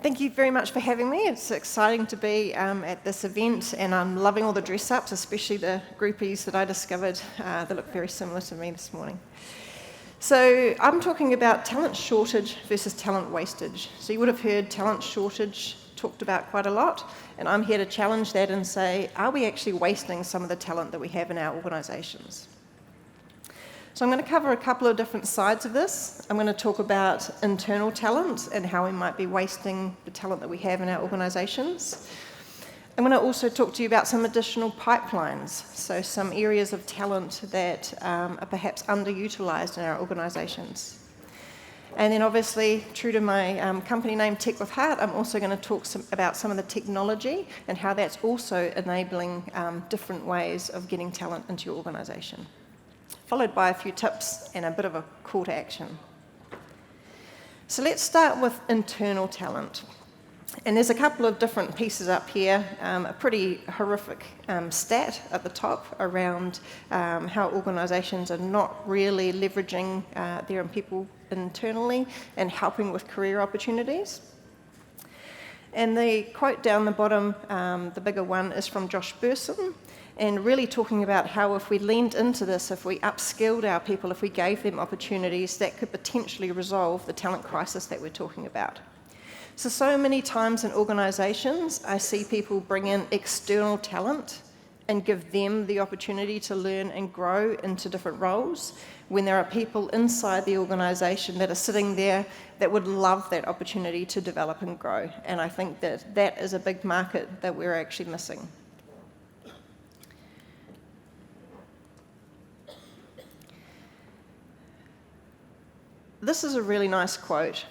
Thank you very much for having me. It's exciting to be at this event, and I'm loving all the dress-ups, especially the groupies that I discovered that look very similar to me this morning. So I'm talking about talent shortage versus talent wastage. So you would have heard talent shortage talked about quite a lot, and I'm here to challenge that and say, are we actually wasting some of the talent that we have in our organisations? So I'm going to cover a couple of different sides of this. I'm going to talk about internal talent and how we might be wasting the talent that we have in our organisations. I'm going to also talk to you about some additional pipelines, so some areas of talent that are perhaps underutilised in our organisations. And then obviously, true to my company name, Tech with Heart, I'm also going to talk about some of the technology and how that's also enabling different ways of getting talent into your organisation, followed by a few tips and a bit of a call to action. So let's start with internal talent. And there's a couple of different pieces up here, a pretty horrific stat at the top around how organisations are not really leveraging their people internally and helping with career opportunities. And the quote down the bottom, the bigger one, is from Josh Burson, and really talking about how if we leaned into this, if we upskilled our people, if we gave them opportunities, that could potentially resolve the talent crisis that we're talking about. So many times in organisations, I see people bring in external talent and give them the opportunity to learn and grow into different roles, when there are people inside the organisation that are sitting there that would love that opportunity to develop and grow. And I think that that is a big market that we're actually missing. This is a really nice quote,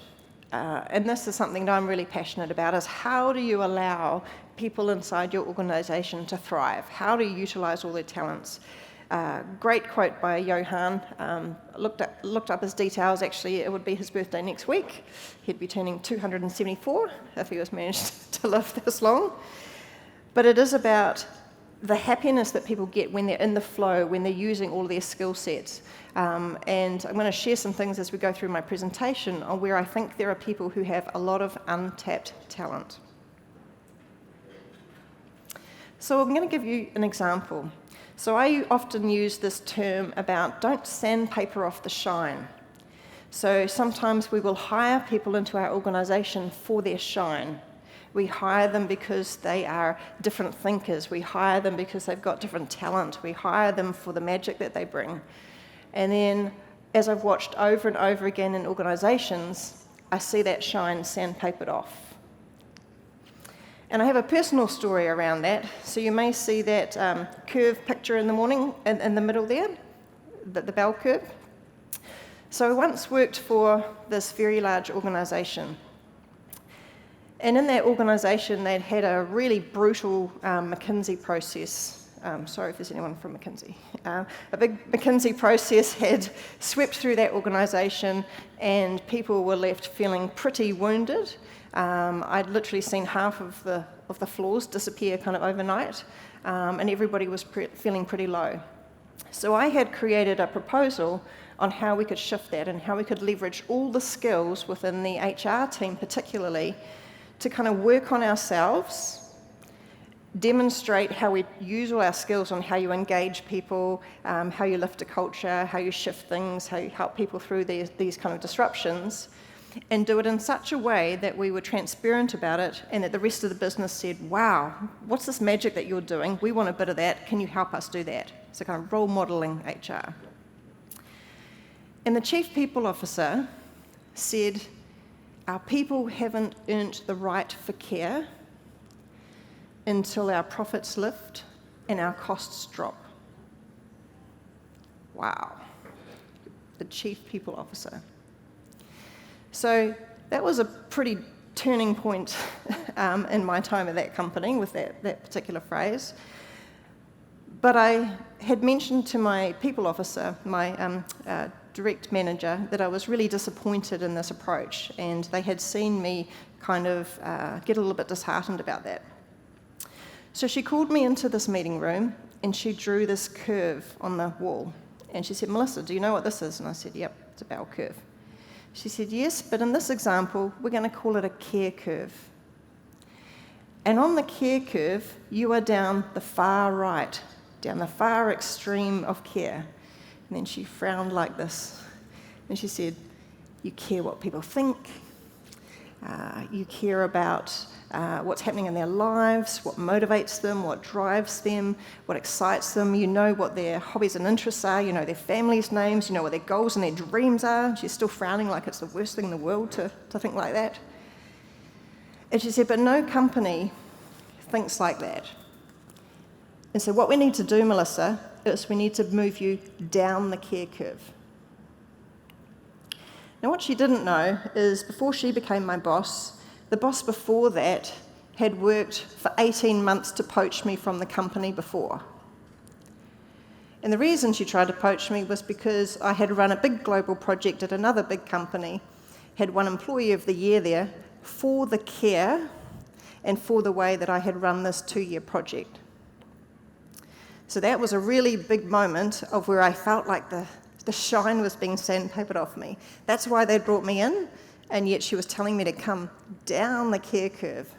and this is something that I'm really passionate about, is how do you allow people inside your organisation to thrive? How do you utilise all their talents? Great quote by Johan. Looked up his details. Actually, it would be his birthday next week. He'd be turning 274 if he was managed to live this long. But it is about the happiness that people get when they're in the flow, when they're using all their skill sets. And I'm going to share some things as we go through my presentation on where I think there are people who have a lot of untapped talent. So I'm going to give you an example. So I often use this term about don't sandpaper off the shine. So sometimes we will hire people into our organisation for their shine. We hire them because they are different thinkers. We hire them because they've got different talent. We hire them for the magic that they bring. And then, as I've watched over and over again in organisations, I see that shine sandpapered off. And I have a personal story around that. So you may see that curve picture in the morning, in the middle there, the bell curve. So I once worked for this very large organisation. And in that organisation, they'd had a really brutal McKinsey process. Sorry if there's anyone from McKinsey. A big McKinsey process had swept through that organisation, and people were left feeling pretty wounded. I'd literally seen half of the floors disappear kind of overnight, and everybody was feeling pretty low. So I had created a proposal on how we could shift that and how we could leverage all the skills within the HR team particularly to kind of work on ourselves, demonstrate how we use all our skills on how you engage people, how you lift a culture, how you shift things, how you help people through these kind of disruptions, and do it in such a way that we were transparent about it and that the rest of the business said, wow, what's this magic that you're doing? We want a bit of that. Can you help us do that? So kind of role modelling HR. And the Chief People Officer said, our people haven't earned the right for care until our profits lift and our costs drop. Wow. The Chief People Officer. So that was a pretty turning point in my time at that company with that particular phrase. But I had mentioned to my people officer, my direct manager, that I was really disappointed in this approach, and they had seen me kind of get a little bit disheartened about that. So she called me into this meeting room and she drew this curve on the wall. And she said, Melissa, do you know what this is? And I said, yep, it's a bell curve. She said, yes, but in this example, we're going to call it a care curve. And on the care curve, you are down the far right, down the far extreme of care. And then she frowned like this. And she said, you care what people think. You care about what's happening in their lives, what motivates them, what drives them, what excites them. You know what their hobbies and interests are. You know their families' names. You know what their goals and their dreams are. She's still frowning like it's the worst thing in the world to think like that. And she said, but no company thinks like that. And so what we need to do, Melissa, is we need to move you down the care curve. Now, what she didn't know is before she became my boss, the boss before that had worked for 18 months to poach me from the company before. And the reason she tried to poach me was because I had run a big global project at another big company, had won Employee of the Year there for the care and for the way that I had run this 2-year project. So that was a really big moment of where I felt like the shine was being sandpapered off me. That's why they brought me in, and yet she was telling me to come down the care curve.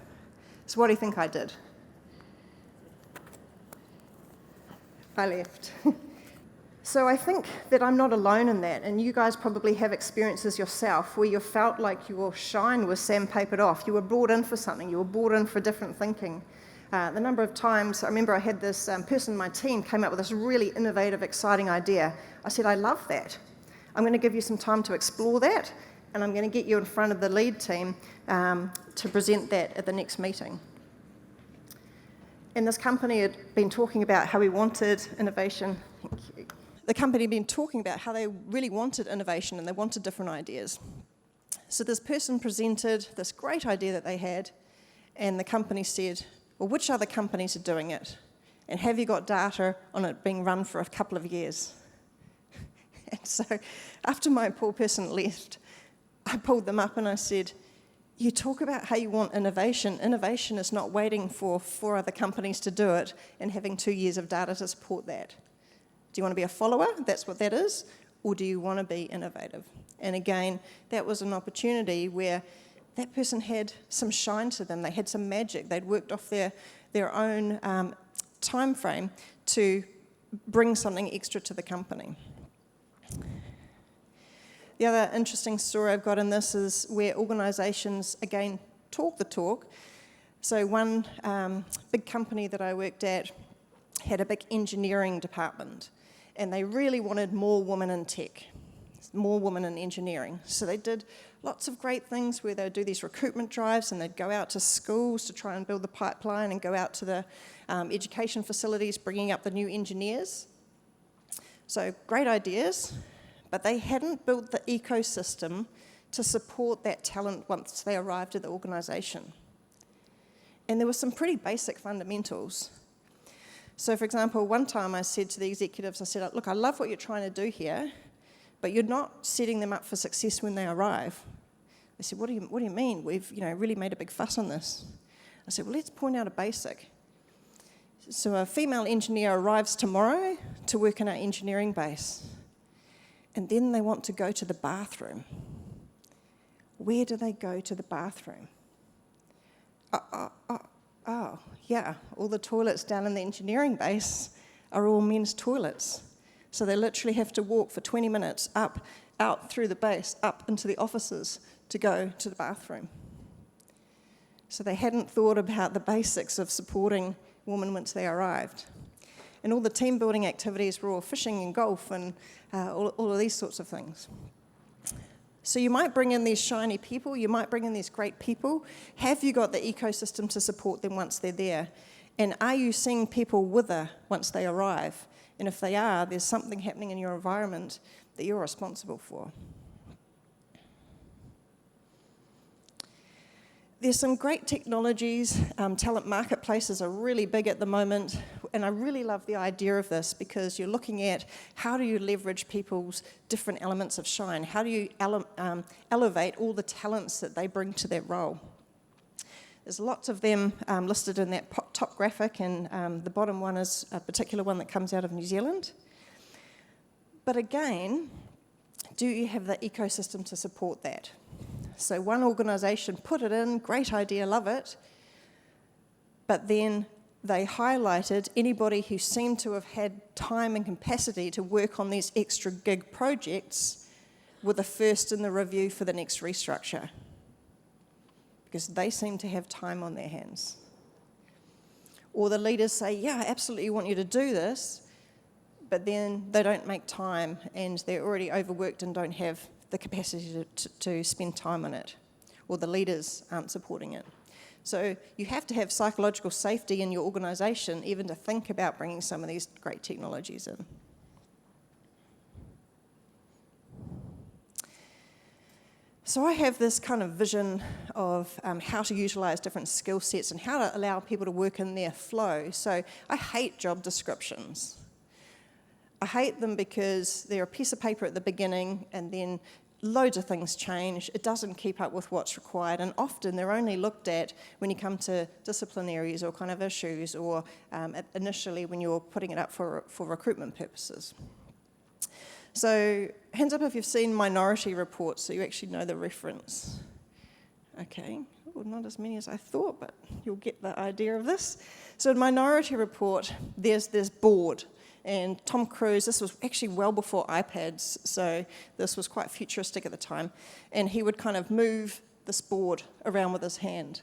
So what do you think I did? I left. So I think that I'm not alone in that, and you guys probably have experiences yourself where you felt like your shine was sandpapered off. You were brought in for something. You were brought in for different thinking. The number of times, I remember I had this person in my team came up with this really innovative, exciting idea. I said, I love that. I'm going to give you some time to explore that, and I'm going to get you in front of the lead team to present that at the next meeting. And this company had been talking about how we wanted innovation. Thank you. The company had been talking about how they really wanted innovation and they wanted different ideas. So this person presented this great idea that they had, and the company said, well, which other companies are doing it? And have you got data on it being run for a couple of years? And so after my poor person left, I pulled them up and I said, you talk about how you want innovation. Innovation is not waiting for 4 other companies to do it and having 2 years of data to support that. Do you want to be a follower? That's what that is. Or do you want to be innovative? And again, that was an opportunity where that person had some shine to them. They had some magic. They'd worked off their own time frame to bring something extra to the company. The other interesting story I've got in this is where organisations, again, talk the talk. So one big company that I worked at had a big engineering department, and they really wanted more women in tech, more women in engineering. So they did lots of great things where they'd do these recruitment drives and they'd go out to schools to try and build the pipeline and go out to the education facilities bringing up the new engineers. So great ideas, but they hadn't built the ecosystem to support that talent once they arrived at the organisation. And there were some pretty basic fundamentals. So for example, one time I said to the executives, I said, look, I love what you're trying to do here, but you're not setting them up for success when they arrive. They said, what do you mean? We've really made a big fuss on this. I said, well, let's point out a basic. So a female engineer arrives tomorrow to work in our engineering base, and then they want to go to the bathroom. Where do they go to the bathroom? Oh, yeah, all the toilets down in the engineering base are all men's toilets. So they literally have to walk for 20 minutes out through the base, up into the offices to go to the bathroom. So they hadn't thought about the basics of supporting women once they arrived. And all the team building activities were all fishing and golf and all of these sorts of things. So you might bring in these shiny people, you might bring in these great people. Have you got the ecosystem to support them once they're there? And are you seeing people wither once they arrive? And if they are, there's something happening in your environment that you're responsible for. There's some great technologies. Talent marketplaces are really big at the moment, and I really love the idea of this because you're looking at how do you leverage people's different elements of shine? How do you elevate all the talents that they bring to that role? There's lots of them listed in that top graphic, and the bottom one is a particular one that comes out of New Zealand. But again, do you have the ecosystem to support that? So one organisation put it in, great idea, love it, but then they highlighted anybody who seemed to have had time and capacity to work on these extra gig projects were the first in the review for the next restructure, because they seem to have time on their hands. Or the leaders say, yeah, I absolutely want you to do this, but then they don't make time and they're already overworked and don't have the capacity to spend time on it, or the leaders aren't supporting it. So you have to have psychological safety in your organisation even to think about bringing some of these great technologies in. So I have this kind of vision of how to utilise different skill sets and how to allow people to work in their flow. So I hate job descriptions. I hate them because they're a piece of paper at the beginning and then loads of things change. It doesn't keep up with what's required, and often they're only looked at when you come to disciplinaries or kind of issues, or initially when you're putting it up for recruitment purposes. So hands up if you've seen Minority Report, so you actually know the reference. Okay, well, not as many as I thought, but you'll get the idea of this. So in Minority Report, there's this board. And Tom Cruise, this was actually well before iPads, so this was quite futuristic at the time. And he would kind of move this board around with his hand,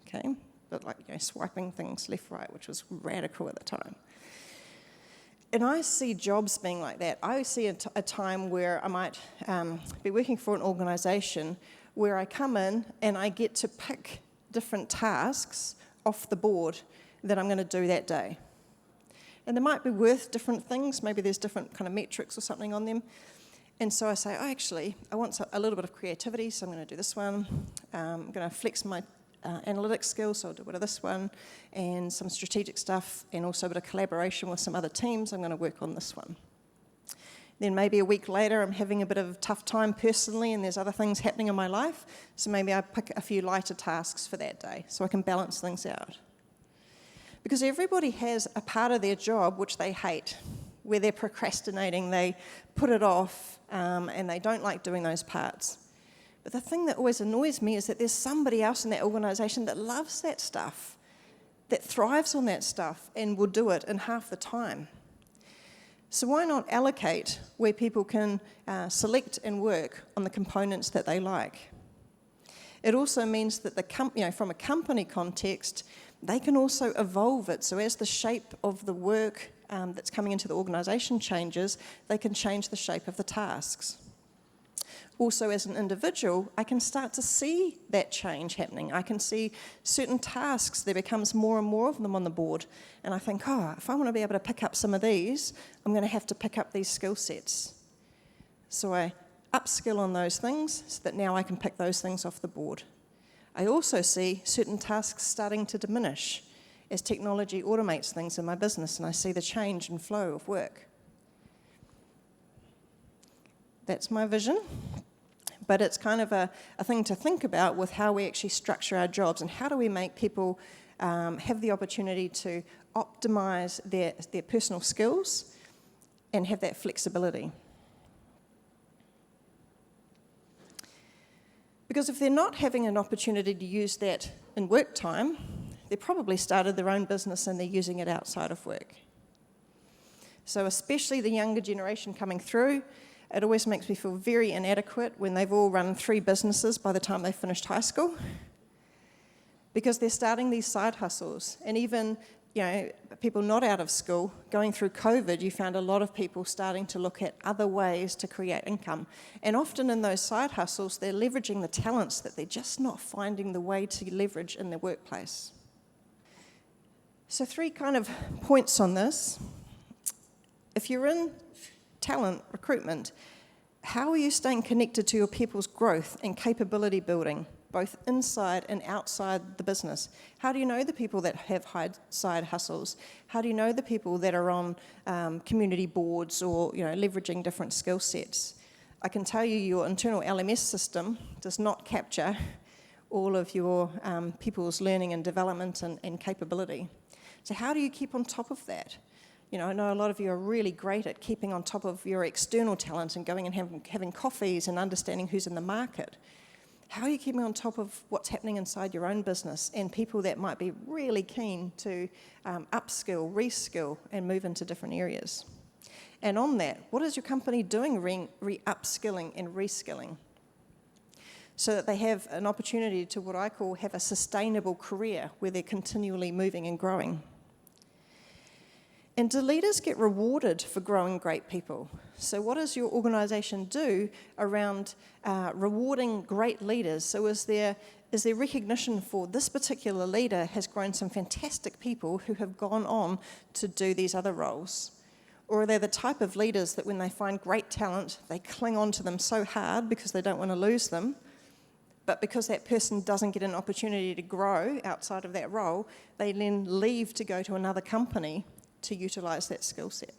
okay? But like, swiping things left, right, which was radical at the time. And I see jobs being like that. I see a time where I might be working for an organisation where I come in and I get to pick different tasks off the board that I'm going to do that day. And they might be worth different things. Maybe there's different kind of metrics or something on them. And so I say, oh, actually, I want a little bit of creativity, so I'm going to do this one. I'm going to flex my analytics skills, so I'll do a bit of this one, and some strategic stuff, and also a bit of collaboration with some other teams. I'm going to work on this one. Then maybe a week later, I'm having a bit of a tough time personally, and there's other things happening in my life, so maybe I pick a few lighter tasks for that day, so I can balance things out. Because everybody has a part of their job which they hate, where they're procrastinating, they put it off, and they don't like doing those parts. But the thing that always annoys me is that there's somebody else in that organisation that loves that stuff, that thrives on that stuff, and will do it in half the time. So why not allocate where people can select and work on the components that they like? It also means that from a company context, they can also evolve it. So as the shape of the work that's coming into the organisation changes, they can change the shape of the tasks. Also, as an individual, I can start to see that change happening. I can see certain tasks, there becomes more and more of them on the board. And I think, if I want to be able to pick up some of these, I'm going to have to pick up these skill sets. So I upskill on those things so that now I can pick those things off the board. I also see certain tasks starting to diminish as technology automates things in my business, and I see the change and flow of work. That's my vision, but it's kind of a thing to think about with how we actually structure our jobs, and how do we make people have the opportunity to optimise their personal skills and have that flexibility. Because if they're not having an opportunity to use that in work time, they probably started their own business and they're using it outside of work. So especially the younger generation coming through, it always makes me feel very inadequate when they've all run 3 businesses by the time they finished high school, because they're starting these side hustles. And even people not out of school, going through COVID, you found a lot of people starting to look at other ways to create income. And often in those side hustles, they're leveraging the talents that they're just not finding the way to leverage in their workplace. So 3 kind of points on this. If you're in talent recruitment, how are you staying connected to your people's growth and capability building, both inside and outside the business? How do you know the people that have side hustles? How do you know the people that are on community boards or leveraging different skill sets? I can tell you your internal LMS system does not capture all of your people's learning and development and capability. So how do you keep on top of that? I know a lot of you are really great at keeping on top of your external talent and going and having coffees and understanding who's in the market. How are you keeping on top of what's happening inside your own business and people that might be really keen to upskill, reskill, and move into different areas? And on that, what is your company doing upskilling and reskilling so that they have an opportunity to what I call have a sustainable career where they're continually moving and growing? And do leaders get rewarded for growing great people? So what does your organisation do around rewarding great leaders? So is there recognition for this particular leader has grown some fantastic people who have gone on to do these other roles? Or are they the type of leaders that when they find great talent, they cling on to them so hard because they don't want to lose them, but because that person doesn't get an opportunity to grow outside of that role, they then leave to go to another company to utilise that skill set?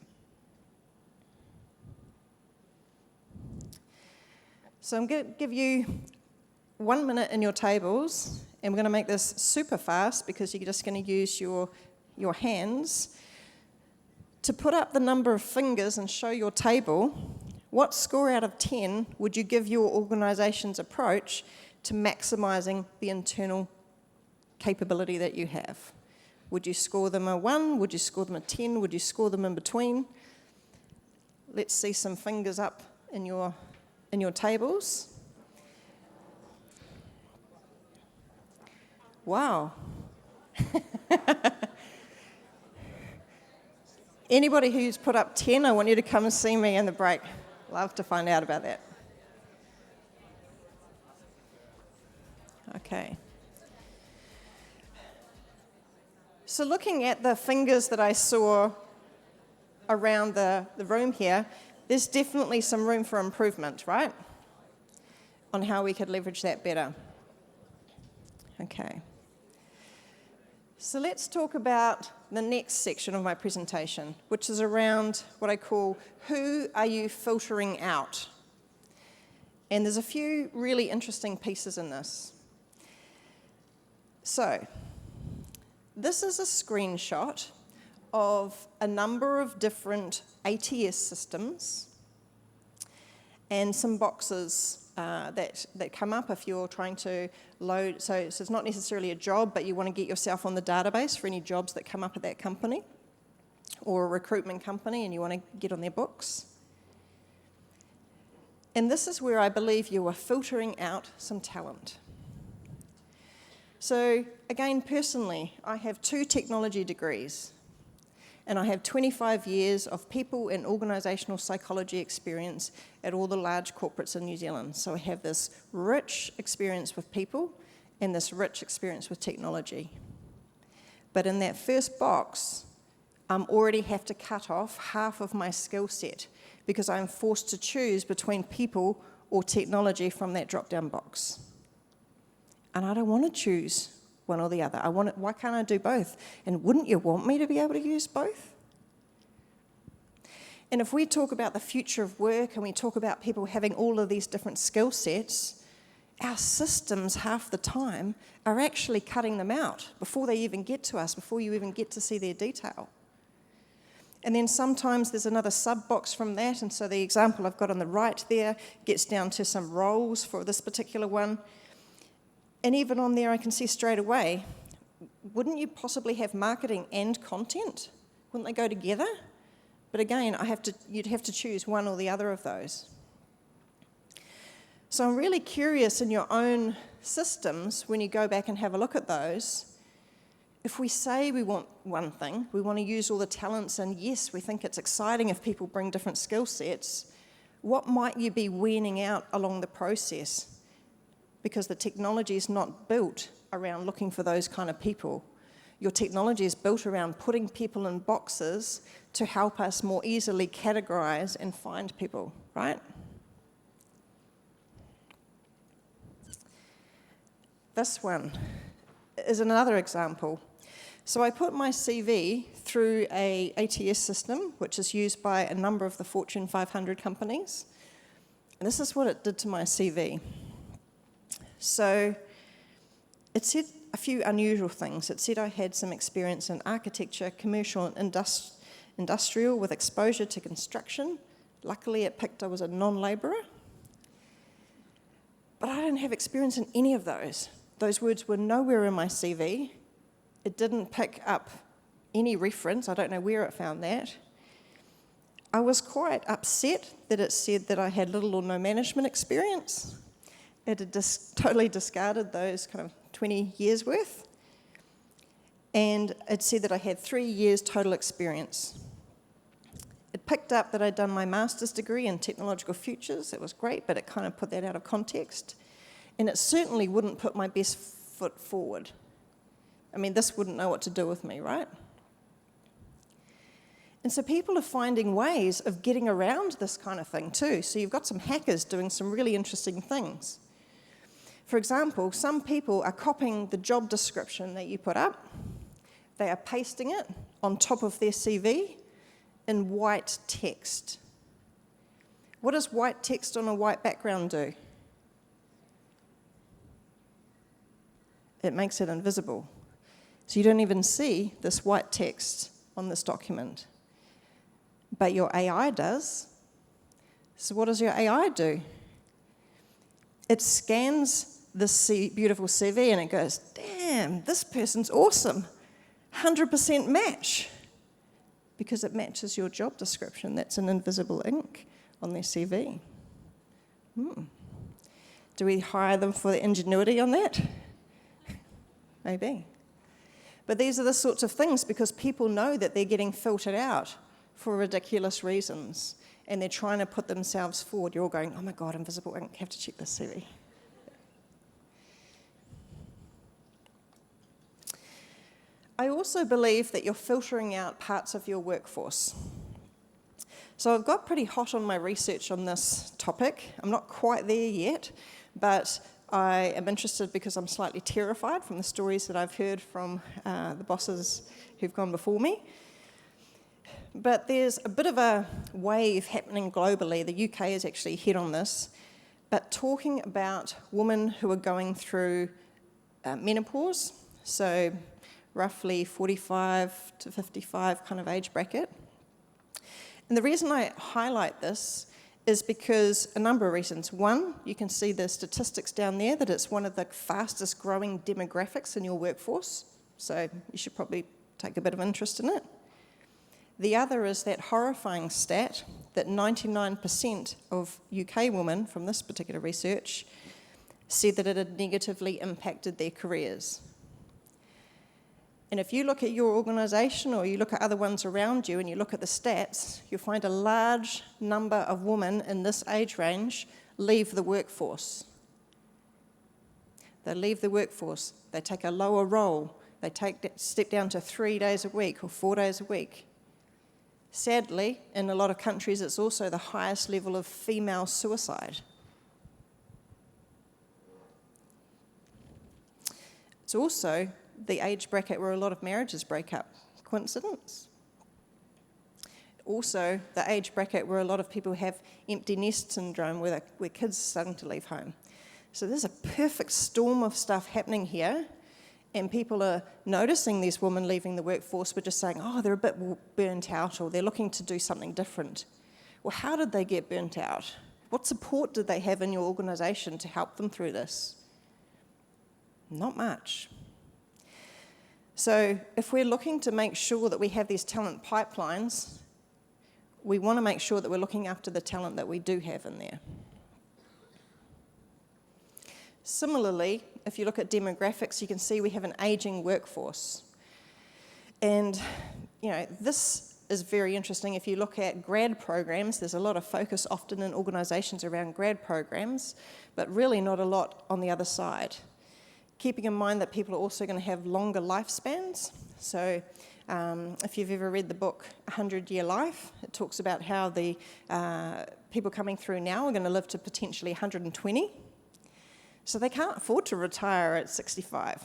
So I'm going to give you 1 minute in your tables, and we're going to make this super fast because you're just going to use your hands to put up the number of fingers and show your table. What score out of 10 would you give your organisation's approach to maximising the internal capability that you have? Would you score them a 1? Would you score them a 10? Would you score them in between? Let's see some fingers up in your tables. Wow. Anybody who's put up 10, I want you to come and see me in the break. Love to find out about that. Okay. So looking at the fingers that I saw around the room here, there's definitely some room for improvement, right? On how we could leverage that better. Okay. So let's talk about the next section of my presentation, which is around what I call, who are you filtering out? And there's a few really interesting pieces in this. So, this is a screenshot of a number of different ATS systems and some boxes that come up if you're trying to load. So it's not necessarily a job, but you want to get yourself on the database for any jobs that come up at that company or a recruitment company and you want to get on their books. And this is where I believe you are filtering out some talent. So again, personally, I have 2 technology degrees and I have 25 years of people and organisational psychology experience at all the large corporates in New Zealand. So I have this rich experience with people and this rich experience with technology. But in that first box, I already have to cut off half of my skill set because I'm forced to choose between people or technology from that drop-down box. And I don't want to choose one or the other. Why can't I do both? And wouldn't you want me to be able to use both? And if we talk about the future of work and we talk about people having all of these different skill sets, our systems half the time are actually cutting them out before they even get to us, before you even get to see their detail. And then sometimes there's another sub-box from that, and so the example I've got on the right there gets down to some roles for this particular one. And even on there, I can see straight away, wouldn't you possibly have marketing and content? Wouldn't they go together? But again, you'd have to choose one or the other of those. So I'm really curious in your own systems, when you go back and have a look at those, if we say we want one thing, we want to use all the talents, and yes, we think it's exciting if people bring different skill sets, what might you be weaning out along the process? Because the technology is not built around looking for those kind of people. Your technology is built around putting people in boxes to help us more easily categorise and find people, right? This one is another example. So I put my CV through a ATS system, which is used by a number of the Fortune 500 companies. And this is what it did to my CV. So it said a few unusual things. It said I had some experience in architecture, commercial and industrial with exposure to construction. Luckily, it picked I was a non-labourer. But I didn't have experience in any of those. Those words were nowhere in my CV. It didn't pick up any reference. I don't know where it found that. I was quite upset that it said that I had little or no management experience. It had totally discarded those kind of 20 years worth. And it said that I had 3 years total experience. It picked up that I'd done my master's degree in technological futures. It was great, but it kind of put that out of context. And it certainly wouldn't put my best foot forward. I mean, this wouldn't know what to do with me, right? And so people are finding ways of getting around this kind of thing too. So you've got some hackers doing some really interesting things. For example, some people are copying the job description that you put up. They are pasting it on top of their CV in white text. What does white text on a white background do? It makes it invisible. So you don't even see this white text on this document. But your AI does. So what does your AI do? It scans this beautiful CV and it goes, damn, this person's awesome. 100% match. Because it matches your job description. That's in invisible ink on their CV. Do we hire them for the ingenuity on that? Maybe. But these are the sorts of things because people know that they're getting filtered out for ridiculous reasons. And they're trying to put themselves forward. You're all going, oh my God, invisible ink, have to check this CV. I also believe that you're filtering out parts of your workforce. So I've got pretty hot on my research on this topic. I'm not quite there yet, but I am interested because I'm slightly terrified from the stories that I've heard from the bosses who've gone before me. But there's a bit of a wave happening globally. The UK is actually ahead on this, but talking about women who are going through menopause, so roughly 45 to 55 kind of age bracket. And the reason I highlight this is because a number of reasons. One, you can see the statistics down there that it's one of the fastest growing demographics in your workforce, so you should probably take a bit of interest in it. The other is that horrifying stat that 99% of UK women from this particular research said that it had negatively impacted their careers. And if you look at your organisation or you look at other ones around you and you look at the stats, you'll find a large number of women in this age range leave the workforce. They leave the workforce, they take a lower role, they step down to 3 days a week or 4 days a week. Sadly, in a lot of countries, it's also the highest level of female suicide. It's also the age bracket where a lot of marriages break up. Coincidence? Also, the age bracket where a lot of people have empty nest syndrome, where kids are starting to leave home. So there's a perfect storm of stuff happening here, and people are noticing these women leaving the workforce, but just saying, oh, they're a bit burnt out, or they're looking to do something different. Well, how did they get burnt out? What support did they have in your organisation to help them through this? Not much. So if we're looking to make sure that we have these talent pipelines, we want to make sure that we're looking after the talent that we do have in there. Similarly, if you look at demographics, you can see we have an ageing workforce. And, this is very interesting. If you look at grad programs, there's a lot of focus often in organisations around grad programs, but really not a lot on the other side. Keeping in mind that people are also going to have longer lifespans. So if you've ever read the book 100-Year Life, it talks about how the people coming through now are going to live to potentially 120. So they can't afford to retire at 65.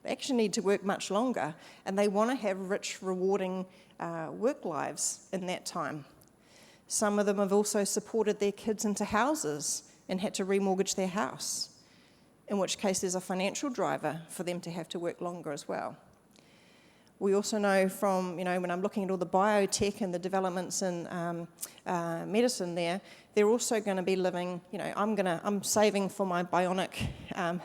They actually need to work much longer, and they want to have rich, rewarding work lives in that time. Some of them have also supported their kids into houses and had to remortgage their house, in which case there's a financial driver for them to have to work longer as well. We also know from, when I'm looking at all the biotech and the developments in medicine they're also going to be living, I'm saving for my bionic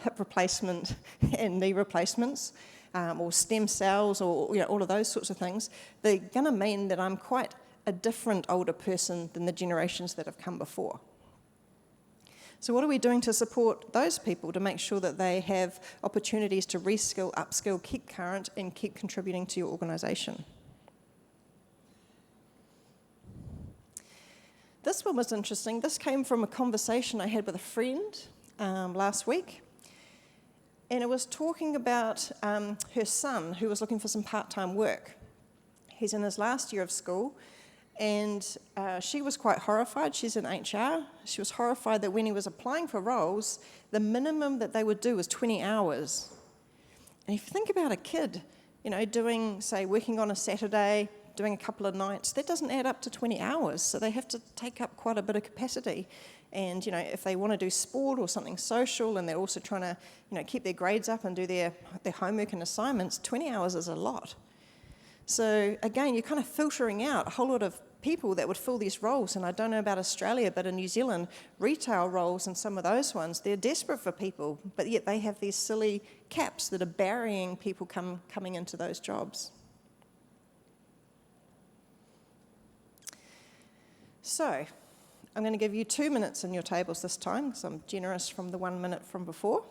hip replacement and knee replacements, or stem cells, or all of those sorts of things. They're going to mean that I'm quite a different older person than the generations that have come before. So what are we doing to support those people to make sure that they have opportunities to reskill, upskill, keep current, and keep contributing to your organisation? This one was interesting. This came from a conversation I had with a friend last week. And it was talking about her son who was looking for some part-time work. He's in his last year of school. And she was quite horrified. She's in HR. She was horrified that when he was applying for roles, the minimum that they would do was 20 hours. And if you think about a kid, doing, say, working on a Saturday, doing a couple of nights, that doesn't add up to 20 hours. So they have to take up quite a bit of capacity. And, if they want to do sport or something social, and they're also trying to, keep their grades up and do their homework and assignments, 20 hours is a lot. So again, you're kind of filtering out a whole lot of people that would fill these roles. And I don't know about Australia, but in New Zealand, retail roles and some of those ones, they're desperate for people, but yet they have these silly caps that are burying people coming into those jobs. So I'm going to give you 2 minutes in your tables this time, because I'm generous from the 1 minute from before.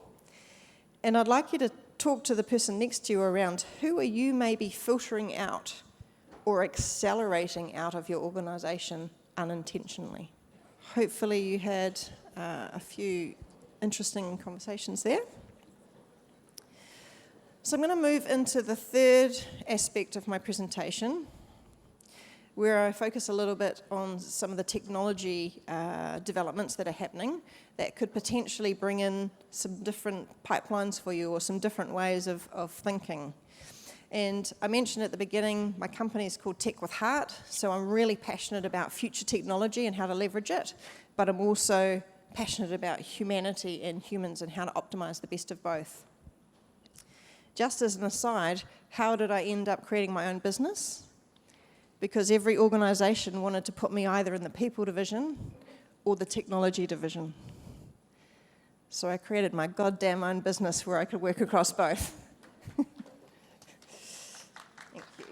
And I'd like you to talk to the person next to you around who are you maybe filtering out or accelerating out of your organisation unintentionally. Hopefully you had a few interesting conversations there. So I'm going to move into the third aspect of my presentation, where I focus a little bit on some of the technology developments that are happening that could potentially bring in some different pipelines for you or some different ways of thinking. And I mentioned at the beginning, my company is called Tech with Heart, so I'm really passionate about future technology and how to leverage it, but I'm also passionate about humanity and humans and how to optimize the best of both. Just as an aside, how did I end up creating my own business? Because every organisation wanted to put me either in the people division or the technology division. So I created my goddamn own business where I could work across both. Thank you.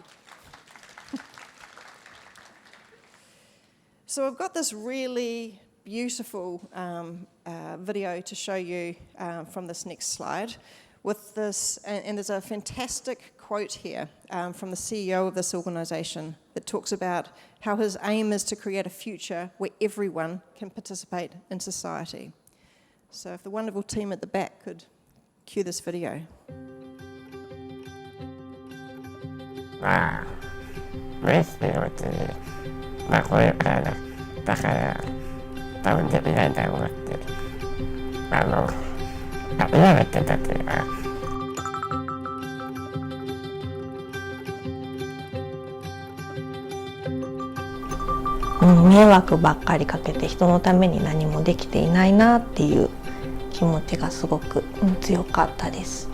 So I've got this really beautiful video to show you from this next slide. With this, and there's a fantastic quote here from the CEO of this organisation that talks about how his aim is to create a future where everyone can participate in society. So if the wonderful team at the back could cue this video. 無意識のうちにこれからだから多分できないんだろうなって今言ってたっていうか迷惑ばっかりかけて人のために何もできていないなっていう気持ちがすごく強かったです。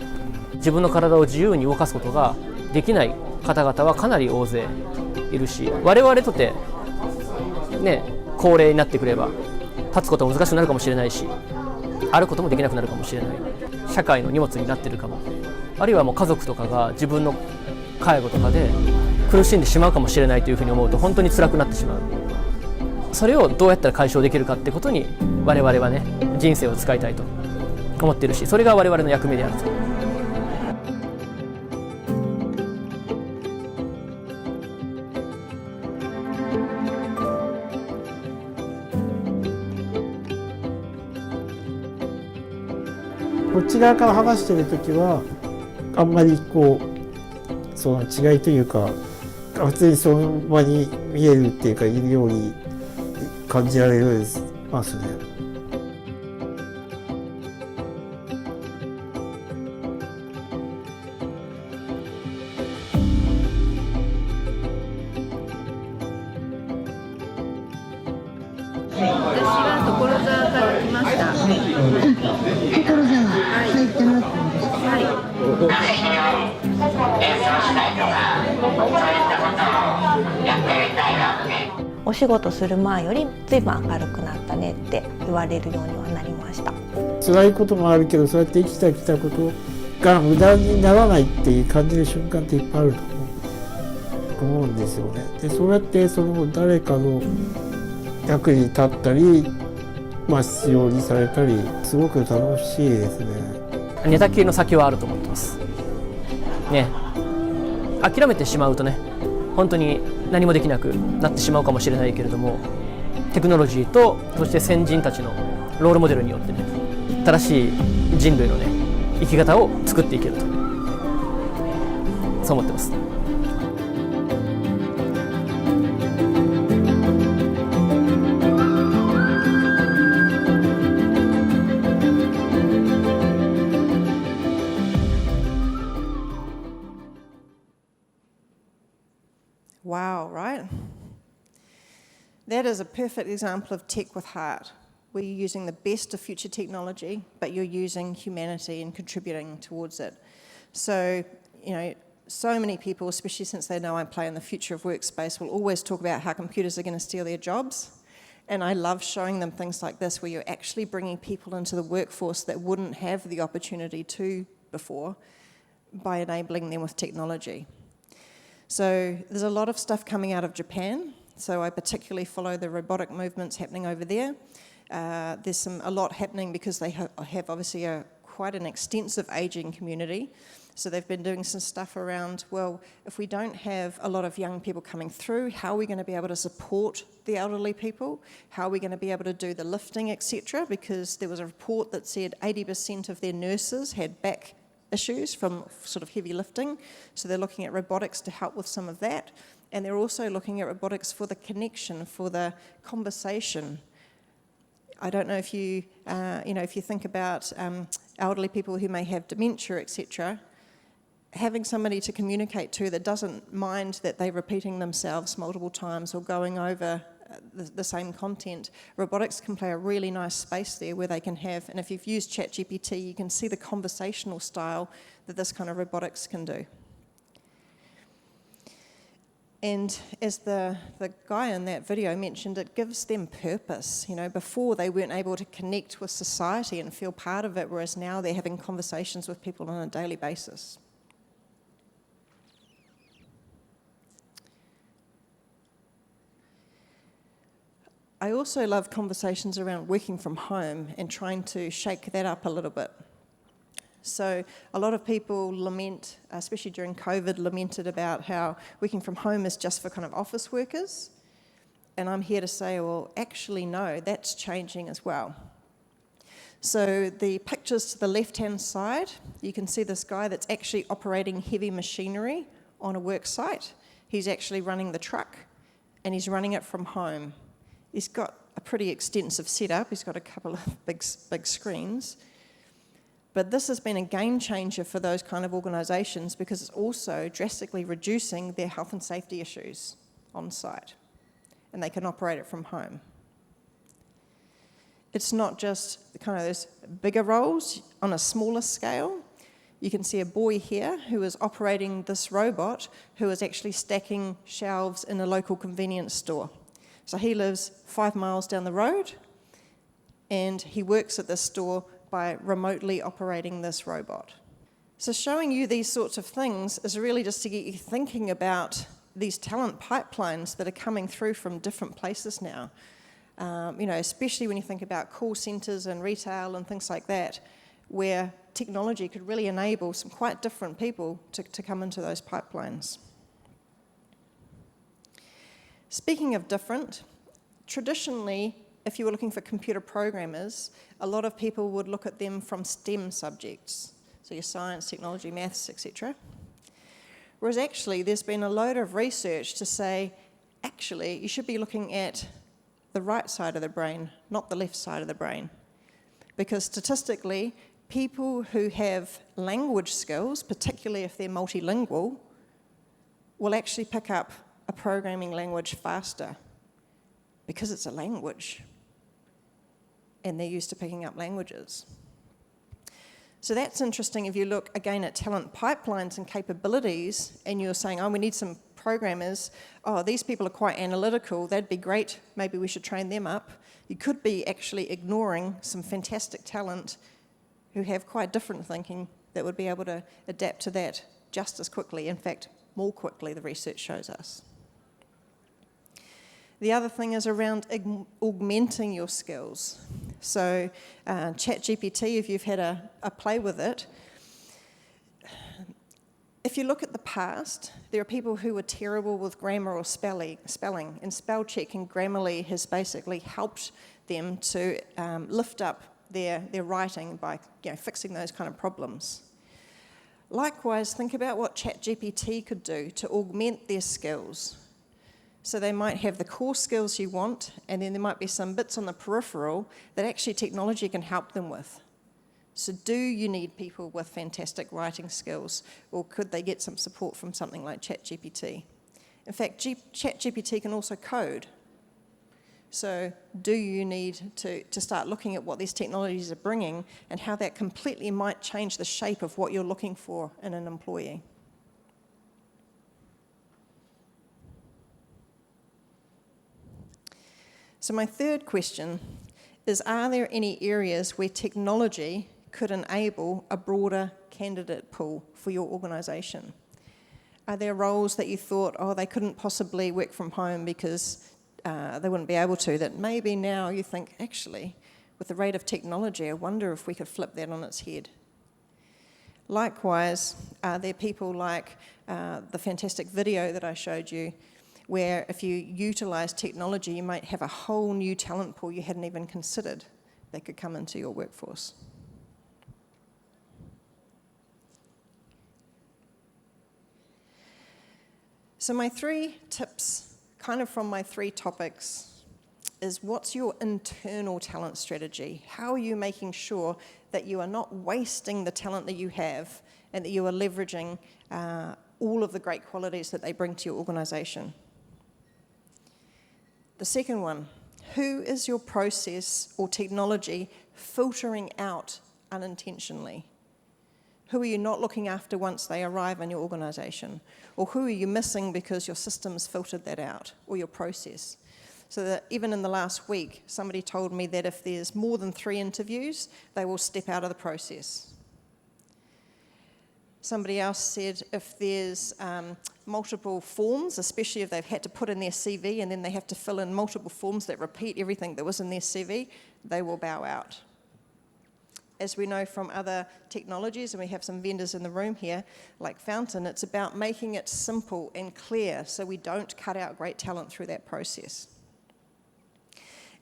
自分の体を自由に動かすことができない方々はかなり大勢いるし、我々とてね、高齢になってくれば立つことも難しくなるかもしれないし、歩くこともできなくなるかもしれない、社会の荷物になってるかも、あるいはもう家族とかが自分の介護とかで苦しんでしまうかもしれないというふうに思うと本当に辛くなってしまう。それをどうやったら解消できるかってことに我々はね、人生を使いたいと思っているし、それが我々の役目であると。こっち側から剥がしてるときはあんまりその違いというか普通にその場に見えるっていうかいるように感じられますね。私は所沢から来ました。所沢、はい、はい。お仕事する前より随分明るくなったねって言われるようにはなりました。辛いこともあるけど、そうやって生きてきたことが無駄にならないっていう感じる瞬間っていっぱいあると思うんですよね。でそうやってその誰かの役に立ったり、必要にされたり、すごく楽しいですね。寝たきりの先はあると思ってますね。諦めてしまうとね、本当に何もできなくなってしまうかもしれないけれども、テクノロジーとそして先人たちのロールモデルによってね、新しい人類のね生き方を作っていけると、そう思ってます。Wow, right? That is a perfect example of tech with heart, where you're using the best of future technology, but you're using humanity and contributing towards it. So, so many people, especially since they know I play in the future of workspace, will always talk about how computers are going to steal their jobs. And I love showing them things like this, where you're actually bringing people into the workforce that wouldn't have the opportunity to before by enabling them with technology. So there's a lot of stuff coming out of Japan. So I particularly follow the robotic movements happening over there. There's a lot happening because they have obviously quite an extensive ageing community. So they've been doing some stuff around, well, if we don't have a lot of young people coming through, how are we going to be able to support the elderly people? How are we going to be able to do the lifting, etc.? Because there was a report that said 80% of their nurses had back issues from sort of heavy lifting. So they're looking at robotics to help with some of that. And they're also looking at robotics for the connection, for the conversation. I don't know if you, if you think about elderly people who may have dementia, etc., having somebody to communicate to that doesn't mind that they're repeating themselves multiple times or going over the same content, robotics can play a really nice space there where they can have, and if you've used ChatGPT, you can see the conversational style that this kind of robotics can do. And as the guy in that video mentioned, it gives them purpose. Before they weren't able to connect with society and feel part of it, whereas now they're having conversations with people on a daily basis. I also love conversations around working from home and trying to shake that up a little bit. So a lot of people lament, especially during COVID, lamented about how working from home is just for kind of office workers. And I'm here to say, well, actually, no, that's changing as well. So the pictures to the left-hand side, you can see this guy that's actually operating heavy machinery on a work site. He's actually running the truck, and he's running it from home. He's got a pretty extensive setup. He's got a couple of big screens. But this has been a game changer for those kind of organisations because it's also drastically reducing their health and safety issues on site. And they can operate it from home. It's not just kind of those bigger roles on a smaller scale. You can see a boy here who is operating this robot who is actually stacking shelves in a local convenience store. So he lives 5 miles down the road and he works at this store by remotely operating this robot. So showing you these sorts of things is really just to get you thinking about these talent pipelines that are coming through from different places now. Especially when you think about call centres and retail and things like that, where technology could really enable some quite different people to come into those pipelines. Speaking of different, traditionally, if you were looking for computer programmers, a lot of people would look at them from STEM subjects, so your science, technology, maths, etc. Whereas actually, there's been a load of research to say, actually, you should be looking at the right side of the brain, not the left side of the brain. Because statistically, people who have language skills, particularly if they're multilingual, will actually pick up a programming language faster because it's a language and they're used to picking up languages. So that's interesting if you look again at talent pipelines and capabilities and you're saying, we need some program is, oh, these people are quite analytical, that'd be great, maybe we should train them up. You could be actually ignoring some fantastic talent who have quite different thinking that would be able to adapt to that just as quickly, in fact, more quickly, the research shows us. The other thing is around augmenting your skills. So ChatGPT, if you've had a play with it, if you look at the past, there are people who were terrible with grammar or spelling, and spell check and Grammarly has basically helped them to lift up their writing by fixing those kind of problems. Likewise, think about what ChatGPT could do to augment their skills. So they might have the core skills you want, and then there might be some bits on the peripheral that actually technology can help them with. So do you need people with fantastic writing skills, or could they get some support from something like ChatGPT? In fact, ChatGPT can also code. So do you need to start looking at what these technologies are bringing and how that completely might change the shape of what you're looking for in an employee? So my third question is, are there any areas where technology could enable a broader candidate pool for your organisation? Are there roles that you thought, oh, they couldn't possibly work from home because they wouldn't be able to, that maybe now you think, actually, with the rate of technology, I wonder if we could flip that on its head? Likewise, are there people like the fantastic video that I showed you, where if you utilise technology, you might have a whole new talent pool you hadn't even considered that could come into your workforce? So my 3 tips, kind of from my 3 topics, is what's your internal talent strategy? How are you making sure that you are not wasting the talent that you have and that you are leveraging all of the great qualities that they bring to your organisation? The second one, who is your process or technology filtering out unintentionally? Who are you not looking after once they arrive in your organisation? Or who are you missing because your system's filtered that out, or your process? So that even in the last week, somebody told me that if there's more than 3 interviews, they will step out of the process. Somebody else said if there's multiple forms, especially if they've had to put in their CV and then they have to fill in multiple forms that repeat everything that was in their CV, they will bow out. As we know from other technologies, and we have some vendors in the room here, like Fountain, it's about making it simple and clear so we don't cut out great talent through that process.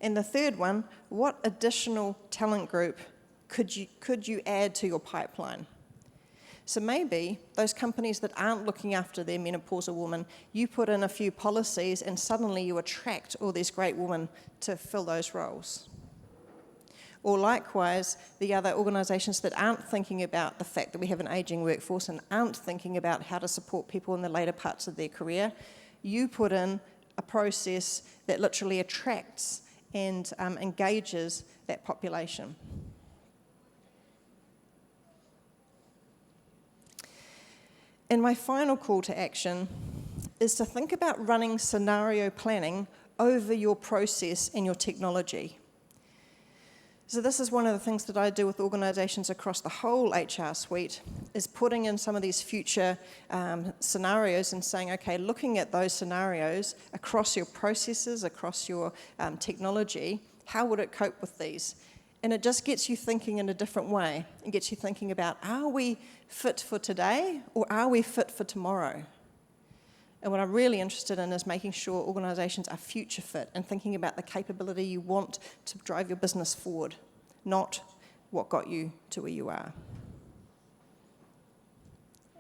And the third one, what additional talent group could you add to your pipeline? So maybe those companies that aren't looking after their menopausal women, you put in a few policies and suddenly you attract all these great women to fill those roles. Or likewise, the other organisations that aren't thinking about the fact that we have an ageing workforce and aren't thinking about how to support people in the later parts of their career, you put in a process that literally attracts and engages that population. And my final call to action is to think about running scenario planning over your process and your technology. So this is one of the things that I do with organisations across the whole HR suite, is putting in some of these future scenarios and saying, okay, looking at those scenarios across your processes, across your technology, how would it cope with these? And it just gets you thinking in a different way. It gets you thinking about, are we fit for today or are we fit for tomorrow? And what I'm really interested in is making sure organisations are future fit and thinking about the capability you want to drive your business forward, not what got you to where you are.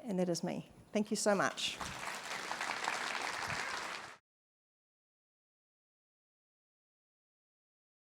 And that is me. Thank you so much.